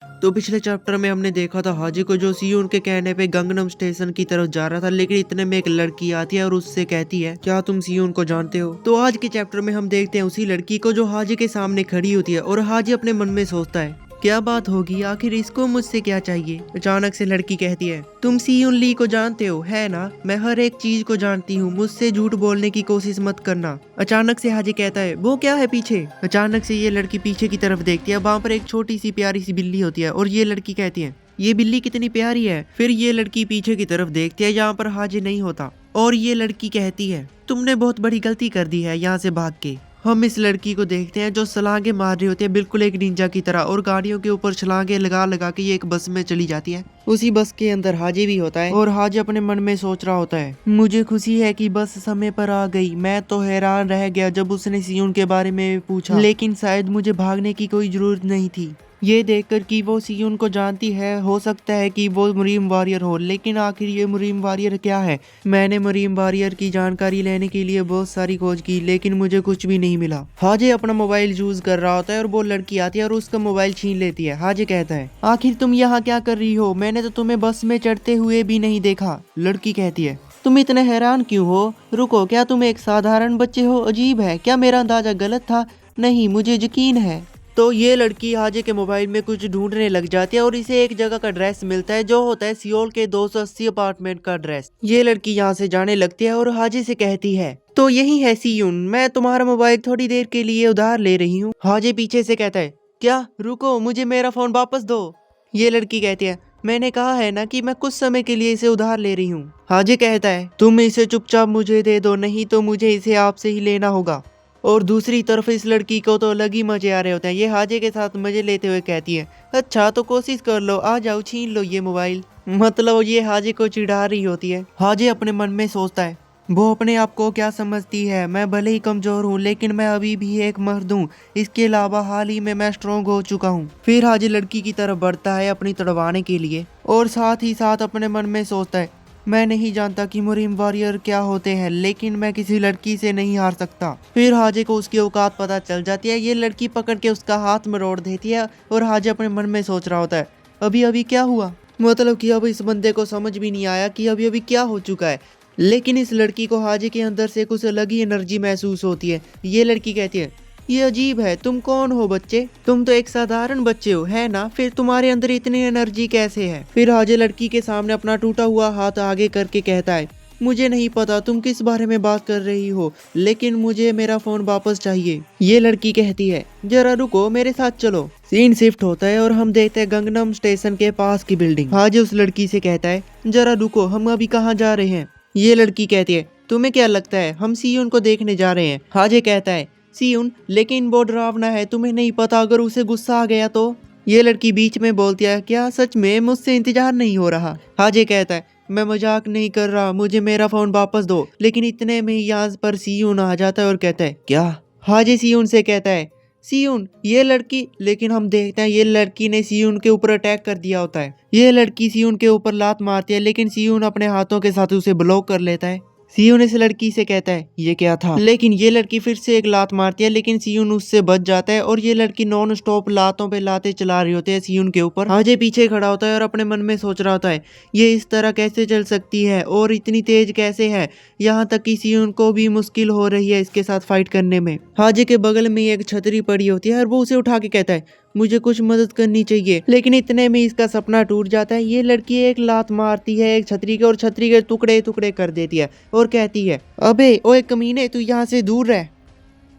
तो पिछले चैप्टर में हमने देखा था हाजी को जो सीयून के कहने पे गंगनम स्टेशन की तरफ जा रहा था, लेकिन इतने में एक लड़की आती है और उससे कहती है क्या तुम सीयून को जानते हो। तो आज के चैप्टर में हम देखते हैं उसी लड़की को जो हाजी के सामने खड़ी होती है और हाजी अपने मन में सोचता है क्या बात होगी, आखिर इसको मुझसे क्या चाहिए। अचानक से लड़की कहती है तुम सीयून ली को जानते हो है ना, मैं हर एक चीज को जानती हूँ, मुझसे झूठ बोलने की कोशिश मत करना। अचानक से हाजी कहता है वो क्या है पीछे। अचानक से ये लड़की पीछे की तरफ देखती है, वहाँ पर एक छोटी सी प्यारी सी बिल्ली होती है और ये लड़की कहती है ये बिल्ली कितनी प्यारी है। फिर ये लड़की पीछे की तरफ देखती है जहाँ पर हाजी नहीं होता और ये लड़की कहती है तुमने बहुत बड़ी गलती कर दी है यहाँ से भाग के। हम इस लड़की को देखते हैं जो छलांगे मार रही होती है बिल्कुल एक निंजा की तरह और गाड़ियों के ऊपर छलांगे लगा लगा के ये एक बस में चली जाती है। उसी बस के अंदर हाजी भी होता है और हाजी अपने मन में सोच रहा होता है मुझे खुशी है कि बस समय पर आ गई। मैं तो हैरान रह गया जब उसने सीयून के बारे में पूछा, लेकिन शायद मुझे भागने की कोई जरूरत नहीं थी। ये देखकर कि वो सीयून को जानती है, हो सकता है कि वो मरीम वॉरियर हो, लेकिन आखिर ये मरीम वॉरियर क्या है। मैंने मरीम वॉरियर की जानकारी लेने के लिए बहुत सारी खोज की लेकिन मुझे कुछ भी नहीं मिला। हाजे अपना मोबाइल यूज कर रहा होता है और वो लड़की आती है और उसका मोबाइल छीन लेती है। हाजे कहता है आखिर तुम यहाँ क्या कर रही हो, मैंने तो तुम्हें बस में चढ़ते हुए भी नहीं देखा। लड़की कहती है तुम इतने हैरान क्यों हो, रुको, क्या तुम एक साधारण बच्चे हो, अजीब है, क्या मेरा अंदाजा गलत था। नहीं, मुझे यकीन है। तो ये लड़की हाजे के मोबाइल में कुछ ढूंढने लग जाती है और इसे एक जगह का ड्रेस मिलता है जो होता है सियोल के 280 अपार्टमेंट का ड्रेस। ये लड़की यहाँ से जाने लगती है और हाजे से कहती है तो यही है सीयून, मैं तुम्हारा मोबाइल थोड़ी देर के लिए उधार ले रही हूँ। हाजे पीछे से कहता है क्या, रुको, मुझे मेरा फोन वापस दो। ये लड़की कहती है मैंने कहा है ना कि मैं कुछ समय के लिए इसे उधार ले रही हूँ। हाजे कहता है तुम इसे चुपचाप मुझे दे दो, नहीं तो मुझे इसे आपसे ही लेना होगा। और दूसरी तरफ इस लड़की को तो अलग ही मजे आ रहे होते हैं। ये हाजे के साथ मजे लेते हुए कहती है अच्छा तो कोशिश कर लो, आ जाओ, छीन लो ये मोबाइल। मतलब ये हाजे को चिढ़ा रही होती है। हाजे अपने मन में सोचता है वो अपने आप को क्या समझती है, मैं भले ही कमजोर हूँ लेकिन मैं अभी भी एक मर्द हूँ, इसके अलावा हाल ही में मैं स्ट्रॉन्ग हो चुका हूँ। फिर हाजे लड़की की तरफ बढ़ता है अपनी तड़वाने के लिए और साथ ही साथ अपने मन में सोचता है मैं नहीं जानता कि मरीम वॉरियर क्या होते हैं, लेकिन मैं किसी लड़की से नहीं हार सकता। फिर हाजे को उसकी औकात पता चल जाती है। ये लड़की पकड़ के उसका हाथ मरोड़ देती है और हाजे अपने मन में सोच रहा होता है अभी अभी क्या हुआ, मतलब कि अब इस बंदे को समझ भी नहीं आया कि अभी अभी क्या हो चुका है। लेकिन इस लड़की को हाजे के अंदर से कुछ अलग ही एनर्जी महसूस होती है। ये लड़की कहती है ये अजीब है, तुम कौन हो बच्चे, तुम तो एक साधारण बच्चे हो है ना, फिर तुम्हारे अंदर इतनी एनर्जी कैसे है। फिर हाजे लड़की के सामने अपना टूटा हुआ हाथ आगे करके कहता है मुझे नहीं पता तुम किस बारे में बात कर रही हो, लेकिन मुझे मेरा फोन वापस चाहिए। ये लड़की कहती है जरा रुको, मेरे साथ चलो। सीन शिफ्ट होता है और हम देखते हैं गंगनम स्टेशन के पास की बिल्डिंग। हाजे उस लड़की से कहता है जरा रुको, हम अभी कहाँ जा रहे हैं। ये लड़की कहती है तुम्हें क्या लगता है हम सीयून को देखने जा रहे हैं। हाजे कहता है सीयून, लेकिन वो डरावना है, तुम्हें नहीं पता अगर उसे गुस्सा आ गया तो। ये लड़की बीच में बोलती है क्या सच में मुझसे इंतजार नहीं हो रहा। हाजे कहता है मैं मजाक नहीं कर रहा, मुझे मेरा फोन वापस दो। लेकिन इतने में यहाँ पर सीयून आ जाता है और कहता है क्या। हाजे सीयून से कहता है सीयून ये लड़की, लेकिन हम देखते हैं ये लड़की ने सीयून के ऊपर अटैक कर दिया होता है। ये लड़की सीयून के ऊपर लात मारती है लेकिन सीयून अपने हाथों के साथ उसे ब्लॉक कर लेता है। सीयून इस लड़की से कहता है ये क्या था, लेकिन ये लड़की फिर से एक लात मारती है लेकिन सीयून उससे बच जाता है और ये लड़की नॉन स्टॉप लातों पे लाते चला रही होती है सीयून के ऊपर। हाजे पीछे खड़ा होता है और अपने मन में सोच रहा होता है ये इस तरह कैसे चल सकती है और इतनी तेज कैसे है, यहाँ तक कि सीयून को भी मुश्किल हो रही है इसके साथ फाइट करने में। हाजे के बगल में एक छतरी पड़ी होती है और वो उसे उठा के कहता है मुझे कुछ मदद करनी चाहिए, लेकिन इतने में इसका सपना टूट जाता है। ये लड़की एक लात मारती है एक छतरी के और छतरी के टुकड़े टुकड़े कर देती है और कहती है अबे ओए कमीने, तू यहाँ से दूर रह।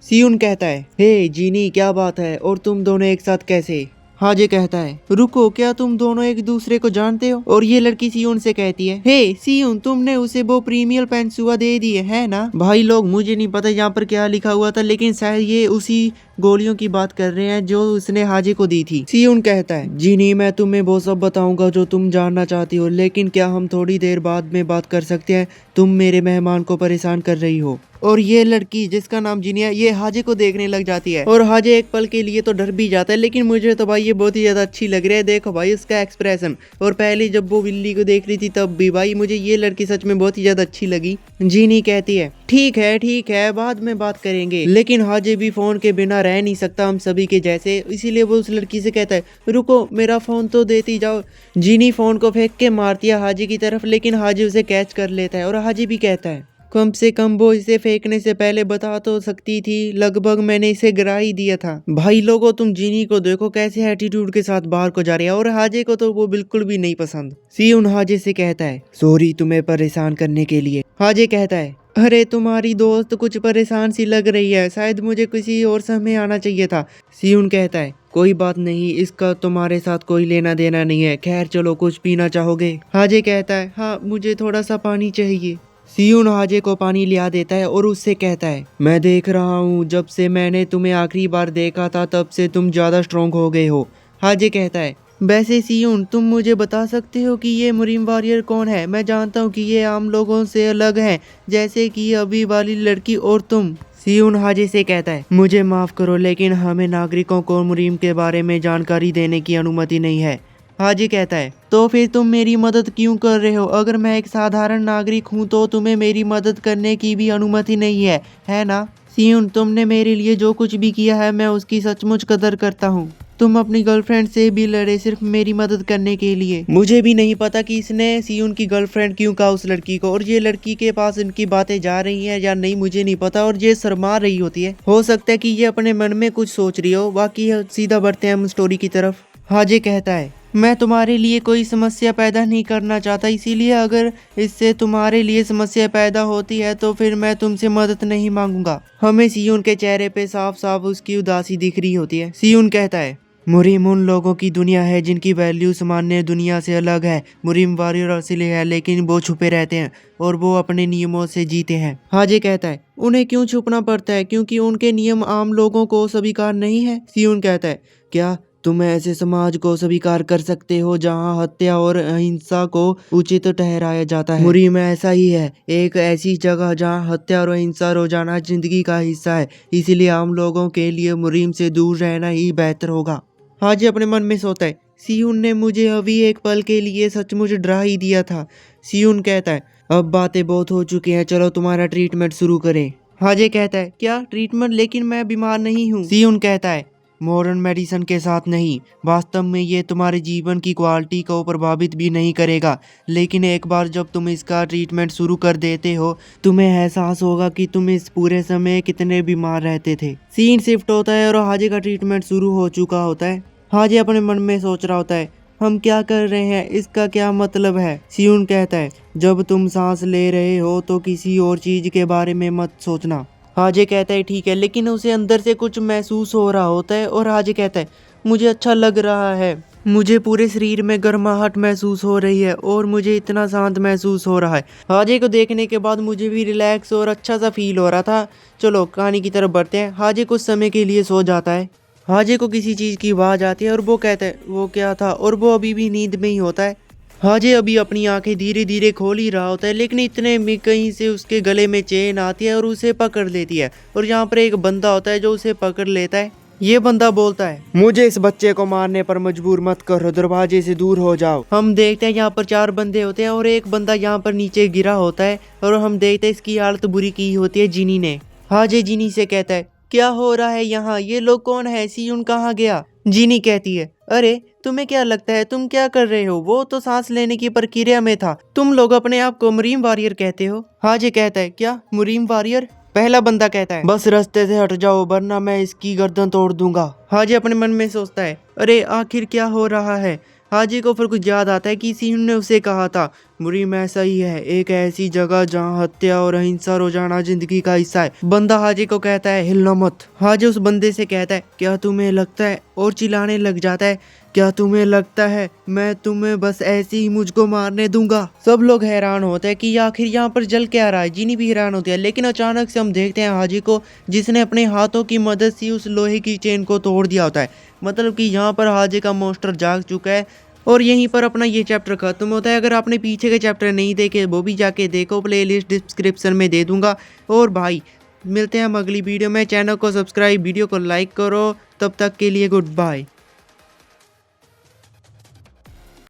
सीयून कहता है हे जीनी क्या बात है और तुम दोनों एक साथ कैसे। हाजे कहता है रुको, क्या तुम दोनों एक दूसरे को जानते हो। और ये लड़की सीयून से कहती है हे सीयून, तुमने उसे वो प्रीमियर पेंसुआ दे दिए है ना। भाई लोग मुझे नहीं पता यहाँ पर क्या लिखा हुआ था, लेकिन शायद ये उसी गोलियों की बात कर रहे हैं जो उसने हाजे को दी थी। सीयून कहता है जी नहीं, मैं तुम्हें वो सब बताऊंगा जो तुम जानना चाहती हो, लेकिन क्या हम थोड़ी देर बाद में बात कर सकते हैं, तुम मेरे मेहमान को परेशान कर रही हो। और ये लड़की जिसका नाम जीनी है ये हाजे को देखने लग जाती है और हाजे एक पल के लिए तो डर भी जाता है, लेकिन मुझे तो भाई ये बहुत ही ज्यादा अच्छी लग रही है। देखो भाई उसका एक्सप्रेशन, और पहले जब वो बिल्ली को देख रही थी तब भी भाई मुझे ये लड़की सच में बहुत ही ज्यादा अच्छी लगी। जीनी कहती है ठीक है बाद में बात करेंगे, लेकिन हाजे भी फोन के बिना रह नहीं सकता हम सभी के जैसे, इसीलिए वो उस लड़की से कहता है रुको मेरा फोन तो देती जाओ। जीनी फोन को फेंक के मारती है हाजी की तरफ, लेकिन हाजी उसे कैच कर लेता है और हाजी भी कहता है कम से कम वो इसे फेंकने से पहले बता तो सकती थी, लगभग मैंने इसे गिरा ही दिया था। भाई लोगों तुम जीनी को देखो कैसे एटीट्यूड के साथ बाहर को जा रही है, और हाजे को तो वो बिल्कुल भी नहीं पसंद। सियुन हाजे से कहता है सॉरी तुम्हें परेशान करने के लिए। हाजे कहता है अरे तुम्हारी दोस्त कुछ परेशान सी लग रही है, शायद मुझे किसी और समय आना चाहिए था। सियुन कहता है कोई बात नहीं, इसका तुम्हारे साथ कोई लेना देना नहीं है, खैर चलो कुछ पीना चाहोगे। हाजे कहता है हाँ मुझे थोड़ा सा पानी चाहिए। सियुन हाजे को पानी लिया देता है और उससे कहता है मैं देख रहा हूँ जब से मैंने तुम्हें आखिरी बार देखा था तब से तुम ज्यादा स्ट्रांग हो गए हो। हाजे कहता है वैसे सियुन तुम मुझे बता सकते हो कि ये मुरीम वॉरियर कौन है? मैं जानता हूँ कि ये आम लोगों से अलग है, जैसे कि अभी वाली लड़की और तुम। सियुन हाजे से कहता है मुझे माफ करो लेकिन हमें नागरिकों को मुरीम के बारे में जानकारी देने की अनुमति नहीं है। हाजी कहता है तो फिर तुम मेरी मदद क्यों कर रहे हो? अगर मैं एक साधारण नागरिक हूँ तो तुम्हें मेरी मदद करने की भी अनुमति नहीं है ना? सियुन तुमने मेरे लिए जो कुछ भी किया है मैं उसकी सचमुच कदर करता हूँ। तुम अपनी गर्लफ्रेंड से भी लड़े सिर्फ मेरी मदद करने के लिए। मुझे भी नहीं पता कि इसने सियुन की गर्लफ्रेंड क्यों कहा उस लड़की को, और ये लड़की के पास इनकी बातें जा रही हैं या नहीं मुझे नहीं पता, और ये शर्मा रही होती है। हो सकता है कि ये अपने मन में कुछ सोच रही हो। बाकी सीधा बढ़ते हैं हम स्टोरी की तरफ। हाजे कहता है मैं तुम्हारे लिए कोई समस्या पैदा नहीं करना चाहता, इसीलिए अगर इससे तुम्हारे लिए समस्या पैदा होती है तो फिर मैं तुमसे मदद नहीं मांगूंगा। हमें सियुन के चेहरे पे साफ साफ उसकी उदासी दिख रही होती है। सियुन कहता है मुरीम उन लोगों की दुनिया है जिनकी वैल्यू सामान्य दुनिया से अलग है। मुरीम वॉरियर असली है लेकिन वो छुपे रहते हैं और वो अपने नियमों से जीते हैं। हाजे कहता है उन्हें क्यों छुपना पड़ता है? क्योंकि उनके नियम आम लोगों को स्वीकार नहीं है। सियुन कहता है क्या तुम ऐसे समाज को स्वीकार कर सकते हो जहां हत्या और अहिंसा को उचित ठहराया जाता है? मुरीम ऐसा ही है, एक ऐसी जगह जहां हत्या और अहिंसा रोजाना जिंदगी का हिस्सा है, इसीलिए आम लोगों के लिए मुरीम से दूर रहना ही बेहतर होगा। हाजी अपने मन में सोचता है सियुन ने मुझे अभी एक पल के लिए सचमुच डरा ही दिया था। सियुन कहता है अब बातें बहुत हो चुकी हैं, चलो तुम्हारा ट्रीटमेंट शुरू करें। हाजे कहता है क्या ट्रीटमेंट? लेकिन मैं बीमार नहीं हूँ। सियुन कहता है मॉडर्न मेडिसिन के साथ नहीं, वास्तव में ये तुम्हारे जीवन की क्वालिटी को प्रभावित भी नहीं करेगा, लेकिन एक बार जब तुम इसका ट्रीटमेंट शुरू कर देते हो तुम्हें एहसास होगा कि तुम इस पूरे समय कितने बीमार रहते थे। सीन शिफ्ट होता है और हाजे का ट्रीटमेंट शुरू हो चुका होता है। हाजे अपने मन में सोच रहा होता है हम क्या कर रहे हैं, इसका क्या मतलब है? सियुन कहता है जब तुम सांस ले रहे हो तो किसी और चीज के बारे में मत सोचना। हाजे कहता है ठीक है, लेकिन उसे अंदर से कुछ महसूस हो रहा होता है और हाजे कहता है मुझे अच्छा लग रहा है, मुझे पूरे शरीर में गर्माहट महसूस हो रही है और मुझे इतना शांत महसूस हो रहा है। हाजे को देखने के बाद मुझे भी रिलैक्स और अच्छा सा फील हो रहा था। चलो कहानी की तरफ बढ़ते हैं। हाजे कुछ समय के लिए सो जाता है। हाजे को किसी चीज की आवाज आती है और वो कहता है वो क्या था, और वो अभी भी नींद में ही होता है। हाजे अभी अपनी आंखें धीरे धीरे खोल ही रहा होता है, लेकिन इतने में कहीं से उसके गले में चेन आती है और उसे पकड़ लेती है, और यहाँ पर एक बंदा होता है जो उसे पकड़ लेता है। ये बंदा बोलता है मुझे इस बच्चे को मारने पर मजबूर मत करो, दरवाजे से दूर हो जाओ। हम देखते हैं यहाँ पर 4 बंदे होते हैं और एक बंदा यहाँ पर नीचे गिरा होता है, और हम देखते हैं इसकी हालत बुरी की होती है जीनी ने। हाजे जीनी से कहता है क्या हो रहा है यहाँ, ये लोग कौन है, सियुन कहाँ गया? जीनी कहती है अरे तुम्हें क्या लगता है तुम क्या कर रहे हो, वो तो सांस लेने की प्रक्रिया में था, तुम लोग अपने आप को मुरीम वॉरियर कहते हो। हाजे कहता है क्या मुरीम वॉरियर? पहला बंदा कहता है बस रास्ते से हट जाओ वरना मैं इसकी गर्दन तोड़ दूंगा। हाजे अपने मन में सोचता है अरे आखिर क्या हो रहा है। हाजे को फिर कुछ याद आता है कि सियुन ने उसे कहा था मुरीम ऐसा ही है, एक ऐसी जगह जहाँ हत्या और अहिंसा रोजाना जिंदगी का हिस्सा है। बंदा हाजे को कहता है हिलना मत। हाजे उस बंदे से कहता है क्या तुम्हें लगता है, और चिल्लाने लग जाता है क्या तुम्हें लगता है मैं तुम्हें बस ऐसे ही मुझको मारने दूंगा? सब लोग हैरान होते हैं कि आखिर यहाँ पर जल क्या रहा है। जीनी भी हैरान होती है, लेकिन अचानक से हम देखते हैं हाजी को जिसने अपने हाथों की मदद से उस लोहे की चेन को तोड़ दिया होता है। मतलब कि यहाँ पर हाजे का मॉन्स्टर जाग चुका है। और यहीं पर अपना ये चैप्टर खत्म होता है। अगर आपने पीछे के चैप्टर नहीं देखे वो भी जाके देखो, प्लेलिस्ट डिस्क्रिप्शन में दे दूंगा। और भाई मिलते हैं हम अगली वीडियो में। चैनल को सब्सक्राइब, वीडियो को लाइक करो। तब तक के लिए गुड बाय।